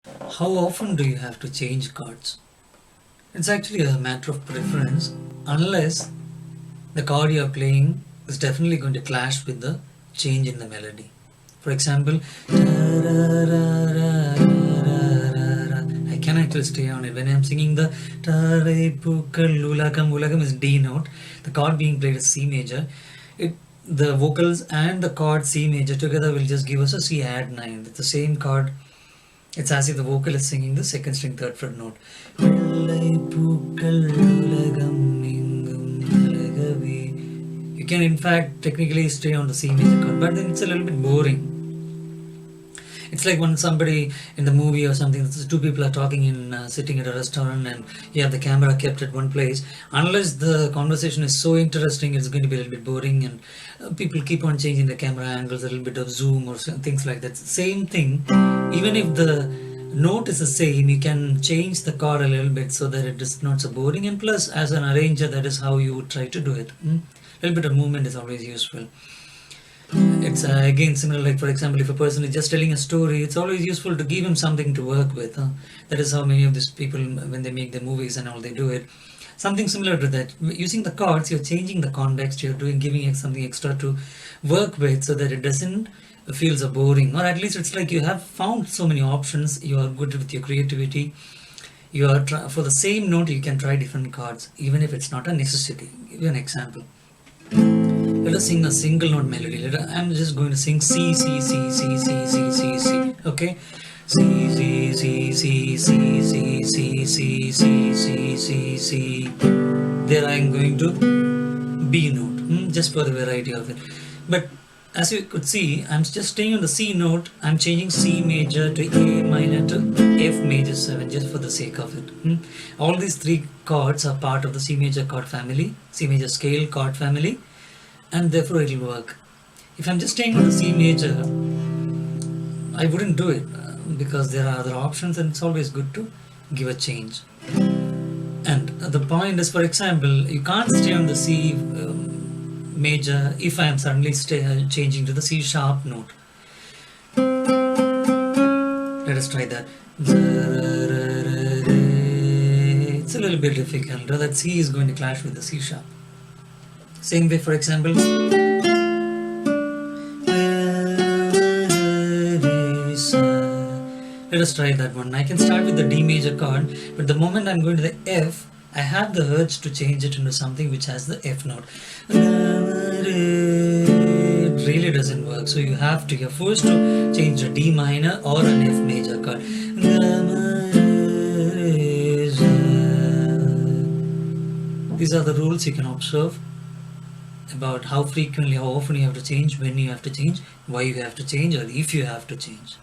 How often do you have to change chords? It's actually a matter of preference, unless the chord you're playing is definitely going to clash with the change in the melody. For example, I can actually stay on it. When I'm singing the Tarai Pukal Ulagam, Ulagam is D note, the chord being played is C major. The vocals and the chord C major together will just give us a C add 9. It's the same chord. It's as if the vocal is singing the second string third fret note. You can in fact technically stay on the C major chord, but then it's a little bit boring. It's like when somebody in the movie or something, two people are talking in sitting at a restaurant and you have the camera kept at one place. Unless the conversation is so interesting, it's going to be a little bit boring, and people keep on changing the camera angles, a little bit of zoom or things like that. Same thing, even if the note is the same, you can change the chord a little bit so that it is not so boring. And plus, as an arranger, that is how you would try to do it. A little bit of movement is always useful. It's again similar, like for example, if a person is just telling a story, it's always useful to give him something to work with. That is how many of these people, when they make their movies and all, they do it. Something similar to that. Using the chords, you're changing the context, you're giving it something extra to work with so that it doesn't feel so boring. Or at least it's like you have found so many options, you are good with your creativity. You are for the same note, you can try different chords, even if it's not a necessity. I'll give you an example. Let us sing a single note melody. I'm just going to sing C, C, C, C, C, C, C, C. Okay? C, C, C, C, C, C, C, C, C, C, C, C. There I am going to B note, just for the variety of it. But as you could see, I'm just staying on the C note. I'm changing C major to A minor to F major 7, just for the sake of it. All these three chords are part of the C major chord family, C major scale chord family, and therefore it will work. If I'm just staying on the C major, I wouldn't do it because there are other options, and it's always good to give a change. And the point is, for example, you can't stay on the C major if I am suddenly changing to the C sharp note. Let us try that. It's a little bit difficult. That C is going to clash with the C sharp. Same way, for example, let us try that one. I can start with the D major chord, but the moment I'm going to the F, I have the urge to change it into something which has the F note. It really doesn't work, so you're forced to change a D minor or an F major chord. These are the rules you can observe about how frequently, how often you have to change, when you have to change, why you have to change, or if you have to change.